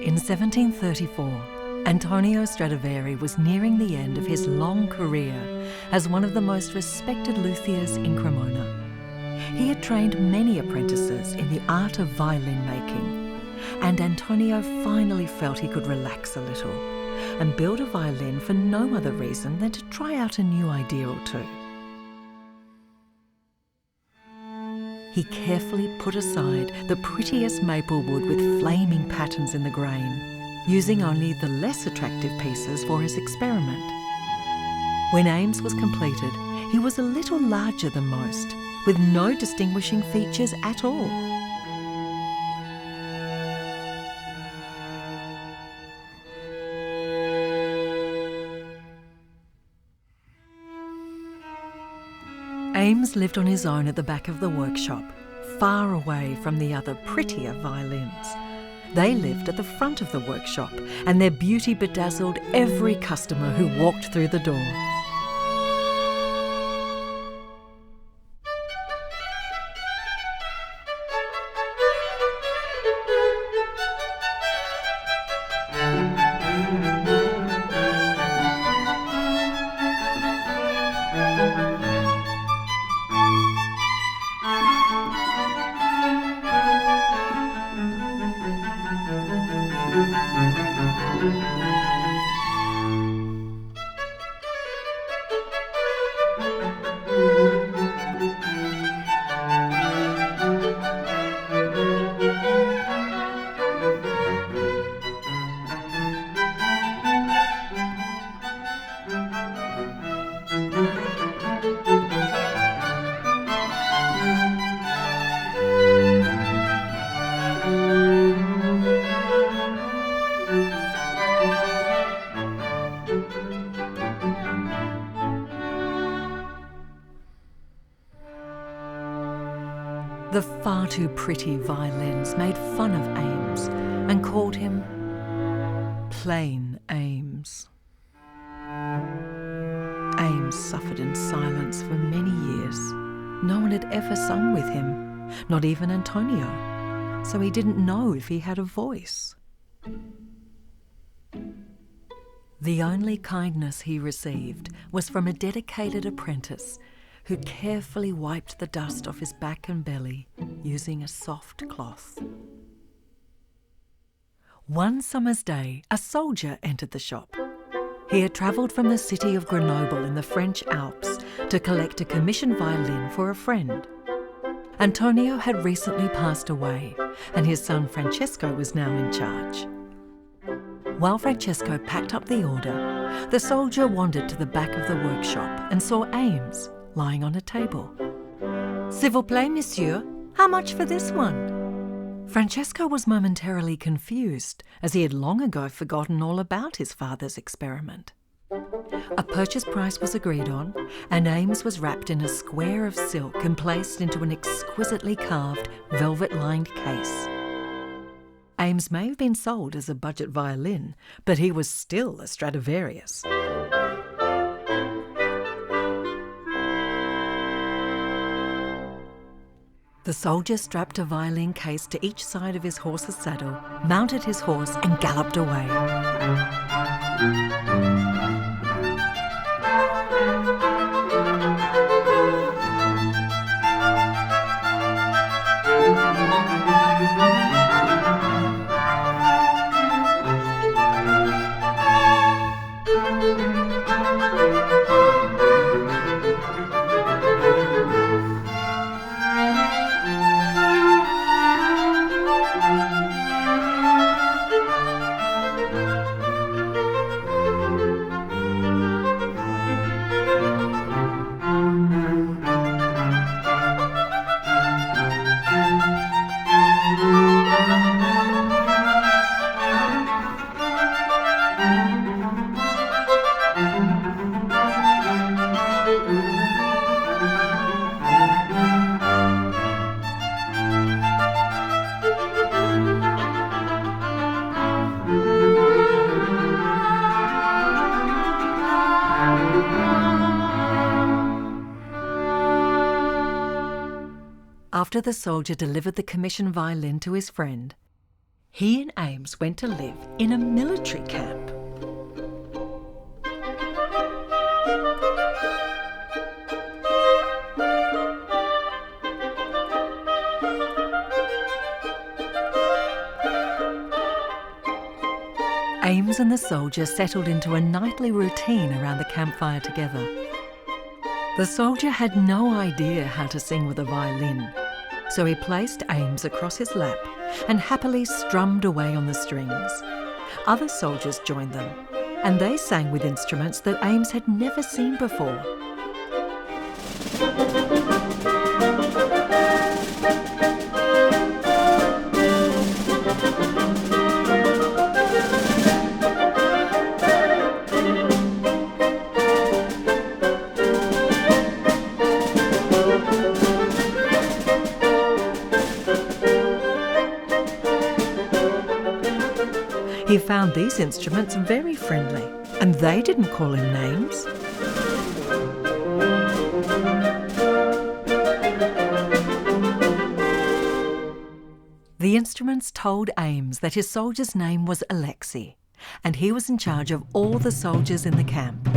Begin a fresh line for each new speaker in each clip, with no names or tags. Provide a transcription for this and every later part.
In 1734, Antonio Stradivari was nearing the end of his long career as one of the most respected luthiers in Cremona. He had trained many apprentices in the art of violin making, and Antonio finally felt he could relax a little and build a violin for no other reason than to try out a new idea or two. He carefully put aside the prettiest maple wood with flaming patterns in the grain, using only the less attractive pieces for his experiment. When Ames was completed, he was a little larger than most, with no distinguishing features at all. Ames lived on his own at the back of the workshop, far away from the other prettier violins. They lived at the front of the workshop, and their beauty bedazzled every customer who walked through the door. The far too pretty violins made fun of Ames and called him Plain Ames. Ames suffered in silence for many years. No one had ever sung with him, not even Antonio, so he didn't know if he had a voice. The only kindness he received was from a dedicated apprentice who carefully wiped the dust off his back and belly using a soft cloth. One summer's day, a soldier entered the shop. He had travelled from the city of Grenoble in the French Alps to collect a commissioned violin for a friend. Antonio had recently passed away, and his son Francesco was now in charge. While Francesco packed up the order, the soldier wandered to the back of the workshop and saw Ames lying on a table. "S'il vous plaît, monsieur, how much for this one?" Francesco was momentarily confused, as he had long ago forgotten all about his father's experiment. A purchase price was agreed on, and Ames was wrapped in a square of silk and placed into an exquisitely carved, velvet-lined case. Ames may have been sold as a budget violin, but he was still a Stradivarius. The soldier strapped a violin case to each side of his horse's saddle, mounted his horse and galloped away. After the soldier delivered the commission violin to his friend, he and Ames went to live in a military camp. Ames and the soldier settled into a nightly routine around the campfire together. The soldier had no idea how to sing with a violin, so he placed Ames across his lap and happily strummed away on the strings. Other soldiers joined them, and they sang with instruments that Ames had never seen before. He found these instruments very friendly, and they didn't call him names. The instruments told Ames that his soldier's name was Alexei, and he was in charge of all the soldiers in the camp.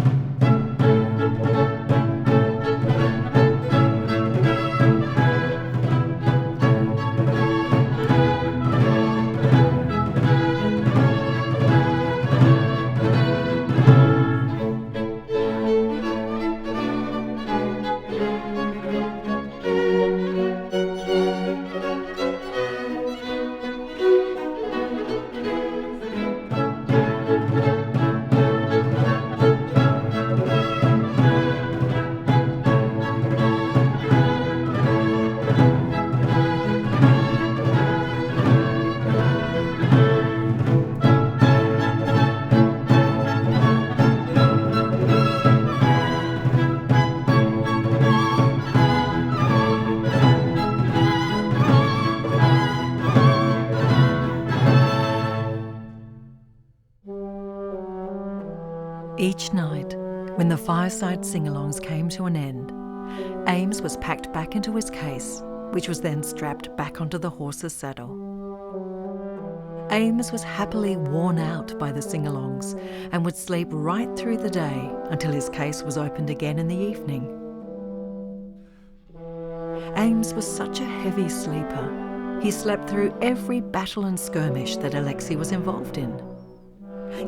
Each night, when the fireside sing-alongs came to an end, Ames was packed back into his case, which was then strapped back onto the horse's saddle. Ames was happily worn out by the sing-alongs and would sleep right through the day until his case was opened again in the evening. Ames was such a heavy sleeper. He slept through every battle and skirmish that Alexei was involved in.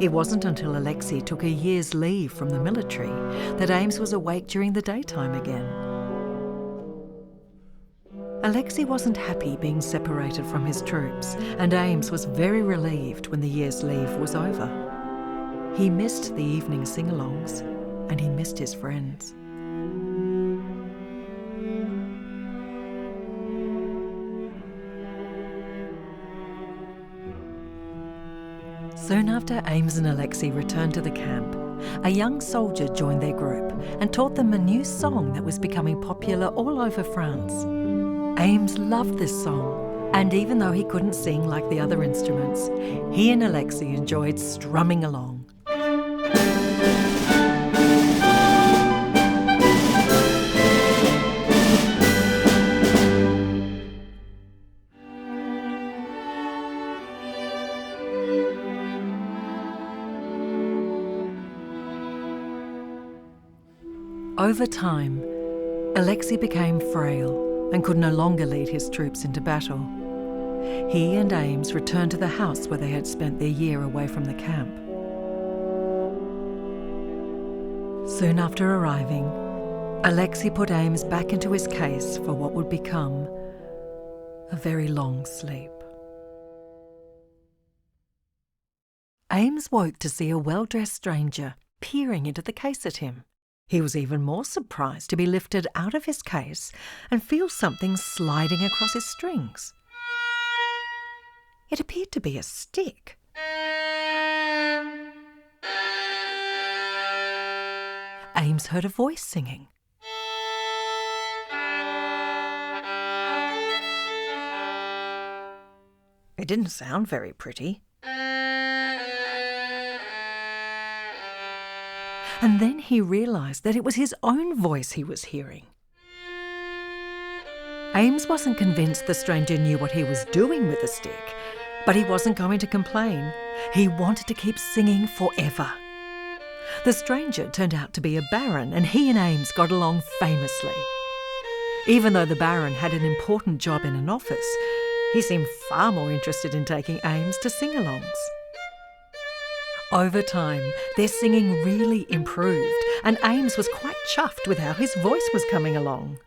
It wasn't until Alexei took a year's leave from the military that Ames was awake during the daytime again. Alexei wasn't happy being separated from his troops, and Ames was very relieved when the year's leave was over. He missed the evening sing-alongs, and he missed his friends. Soon after Ames and Alexei returned to the camp, a young soldier joined their group and taught them a new song that was becoming popular all over France. Ames loved this song, and even though he couldn't sing like the other instruments, he and Alexei enjoyed strumming along. Over time, Alexei became frail and could no longer lead his troops into battle. He and Ames returned to the house where they had spent their year away from the camp. Soon after arriving, Alexei put Ames back into his case for what would become a very long sleep. Ames woke to see a well-dressed stranger peering into the case at him. He was even more surprised to be lifted out of his case and feel something sliding across his strings. It appeared to be a stick. Ames heard a voice singing. It didn't sound very pretty. And then he realised that it was his own voice he was hearing. Ames wasn't convinced the stranger knew what he was doing with the stick, but he wasn't going to complain. He wanted to keep singing forever. The stranger turned out to be a baron, and he and Ames got along famously. Even though the baron had an important job in an office, he seemed far more interested in taking Ames to sing-alongs. Over time, their singing really improved, and Ames was quite chuffed with how his voice was coming along.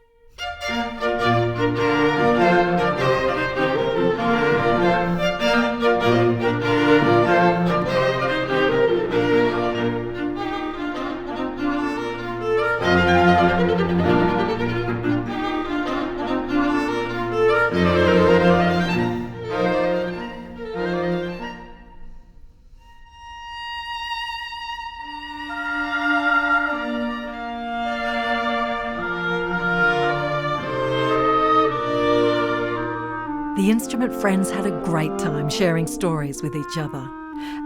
The instrument friends had a great time sharing stories with each other.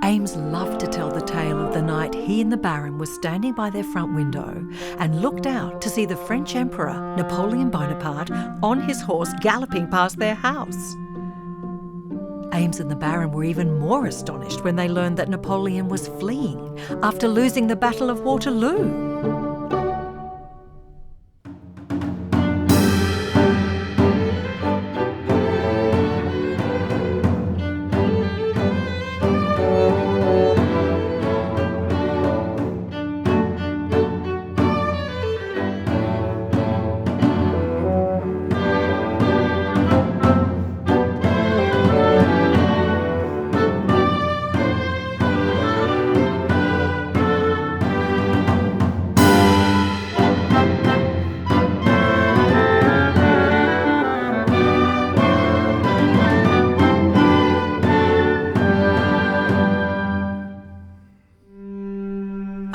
Ames loved to tell the tale of the night he and the Baron were standing by their front window and looked out to see the French Emperor, Napoleon Bonaparte, on his horse galloping past their house. Ames and the Baron were even more astonished when they learned that Napoleon was fleeing after losing the Battle of Waterloo.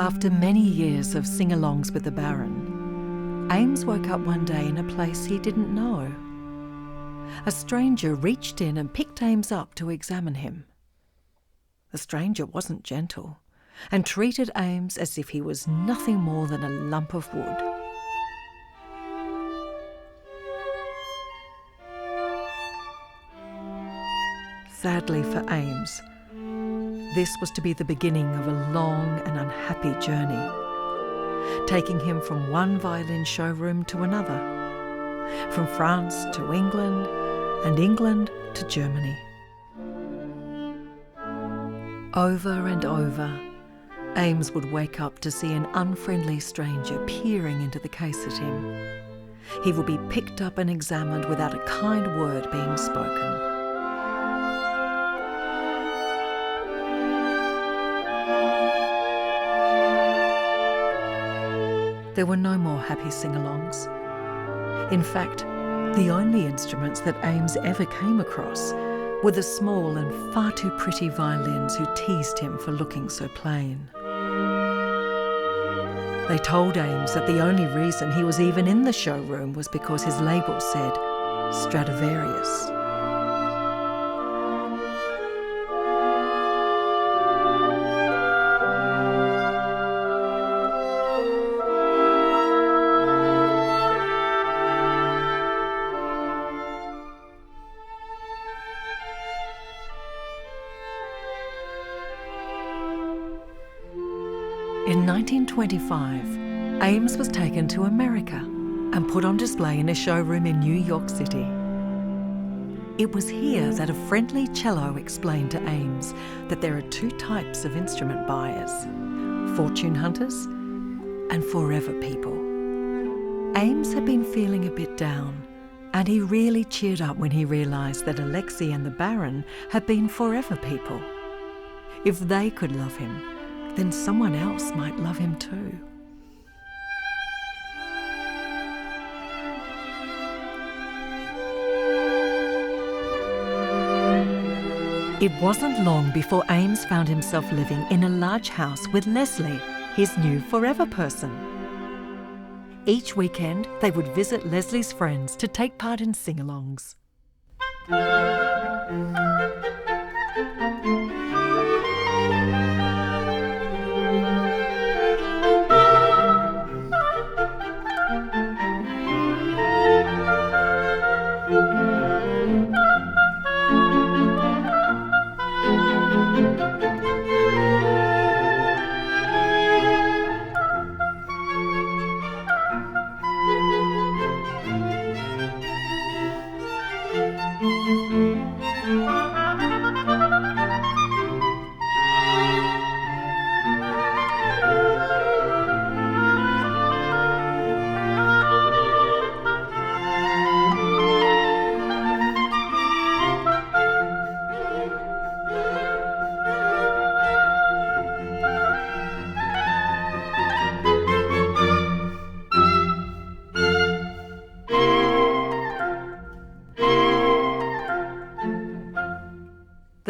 After many years of sing-alongs with the Baron, Ames woke up one day in a place he didn't know. A stranger reached in and picked Ames up to examine him. The stranger wasn't gentle and treated Ames as if he was nothing more than a lump of wood. Sadly for Ames, this was to be the beginning of a long and unhappy journey, taking him from one violin showroom to another, from France to England and England to Germany. Over and over, Ames would wake up to see an unfriendly stranger peering into the case at him. He would be picked up and examined without a kind word being spoken. There were no more happy sing-alongs. In fact, the only instruments that Ames ever came across were the small and far too pretty violins who teased him for looking so plain. They told Ames that the only reason he was even in the showroom was because his label said Stradivarius. In 1925, Ames was taken to America and put on display in a showroom in New York City. It was here that a friendly cello explained to Ames that there are two types of instrument buyers: fortune hunters and forever people. Ames had been feeling a bit down, and he really cheered up when he realised that Alexei and the Baron had been forever people. If they could love him, then someone else might love him too. It wasn't long before Ames found himself living in a large house with Leslie, his new forever person. Each weekend, they would visit Leslie's friends to take part in sing-alongs.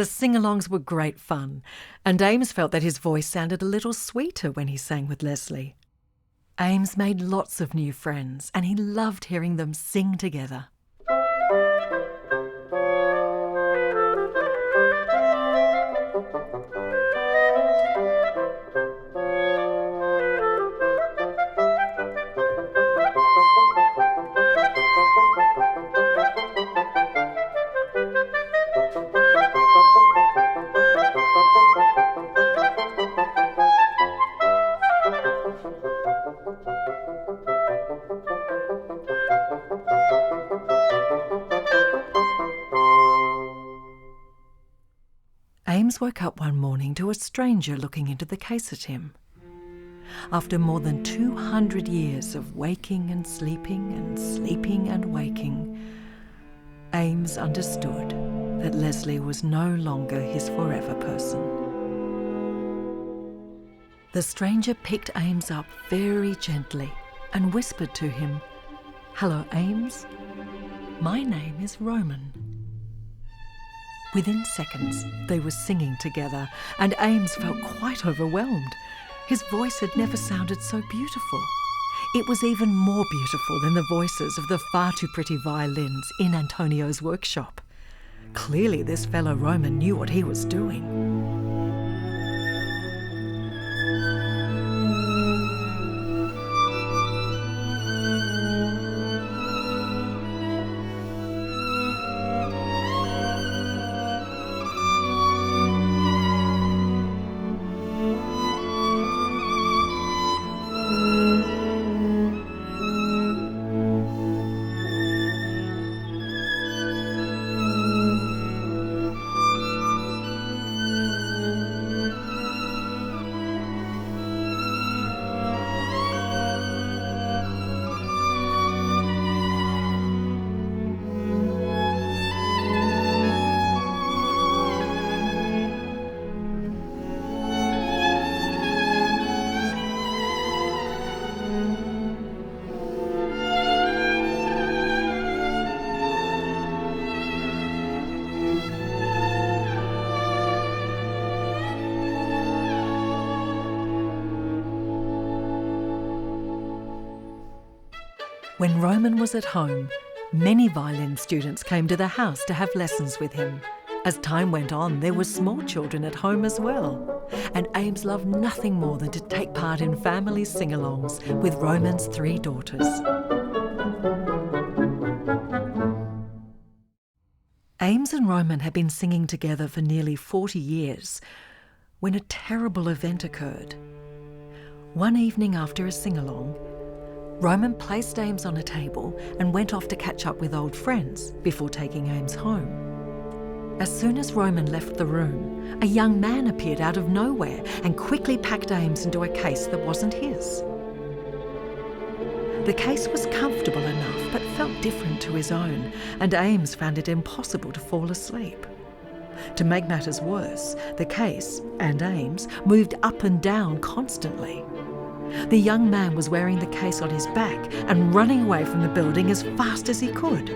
The sing-alongs were great fun, and Ames felt that his voice sounded a little sweeter when he sang with Leslie. Ames made lots of new friends, and he loved hearing them sing together. Ames woke up one morning to a stranger looking into the case at him. After more than 200 years of waking and sleeping and sleeping and waking, Ames understood that Leslie was no longer his forever person. The stranger picked Ames up very gently and whispered to him, "Hello, Ames. My name is Roman." Within seconds, they were singing together, and Ames felt quite overwhelmed. His voice had never sounded so beautiful. It was even more beautiful than the voices of the far too pretty violins in Antonio's workshop. Clearly, this fellow Roman knew what he was doing. When Roman was at home, many violin students came to the house to have lessons with him. As time went on, there were small children at home as well, and Ames loved nothing more than to take part in family sing-alongs with Roman's 3 daughters. Ames and Roman had been singing together for nearly 40 years when a terrible event occurred. One evening after a sing-along, Roman placed Ames on a table and went off to catch up with old friends before taking Ames home. As soon as Roman left the room, a young man appeared out of nowhere and quickly packed Ames into a case that wasn't his. The case was comfortable enough but felt different to his own, and Ames found it impossible to fall asleep. To make matters worse, the case, and Ames, moved up and down constantly. The young man was wearing the case on his back and running away from the building as fast as he could.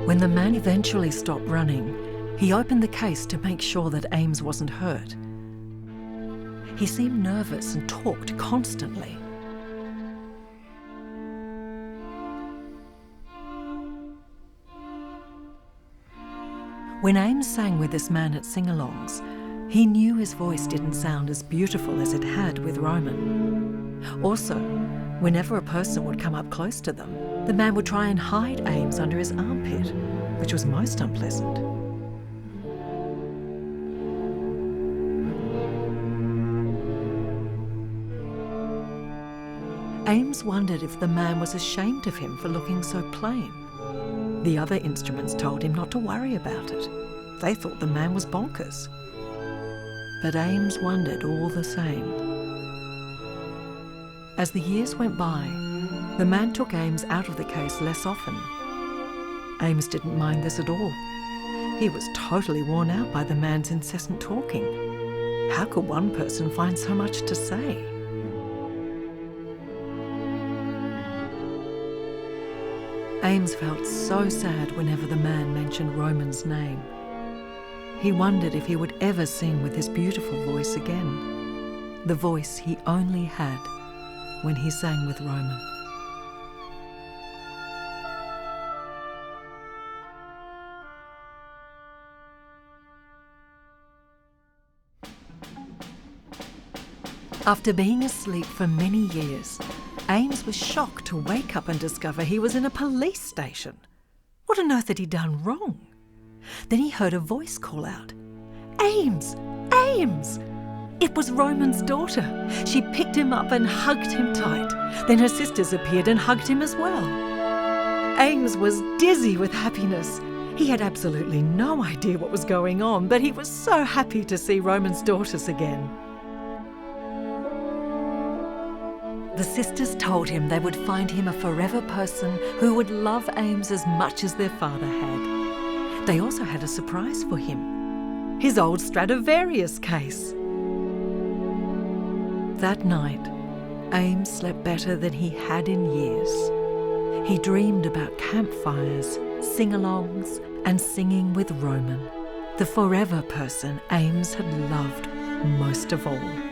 When the man eventually stopped running, he opened the case to make sure that Ames wasn't hurt. He seemed nervous and talked constantly. When Ames sang with this man at sing-alongs, he knew his voice didn't sound as beautiful as it had with Roman. Also, whenever a person would come up close to them, the man would try and hide Ames under his armpit, which was most unpleasant. Ames wondered if the man was ashamed of him for looking so plain. The other instruments told him not to worry about it. They thought the man was bonkers. But Ames wondered all the same. As the years went by, the man took Ames out of the case less often. Ames didn't mind this at all. He was totally worn out by the man's incessant talking. How could one person find so much to say? Ames felt so sad whenever the man mentioned Roman's name. He wondered if he would ever sing with his beautiful voice again, the voice he only had when he sang with Roman. After being asleep for many years, Ames was shocked to wake up and discover he was in a police station. What on earth had he done wrong? Then he heard a voice call out, "Ames! Ames!" It was Roman's daughter. She picked him up and hugged him tight. Then her sisters appeared and hugged him as well. Ames was dizzy with happiness. He had absolutely no idea what was going on, but he was so happy to see Roman's daughters again. The sisters told him they would find him a forever person who would love Ames as much as their father had. They also had a surprise for him, his old Stradivarius case. That night, Ames slept better than he had in years. He dreamed about campfires, sing-alongs, and singing with Roman, the forever person Ames had loved most of all.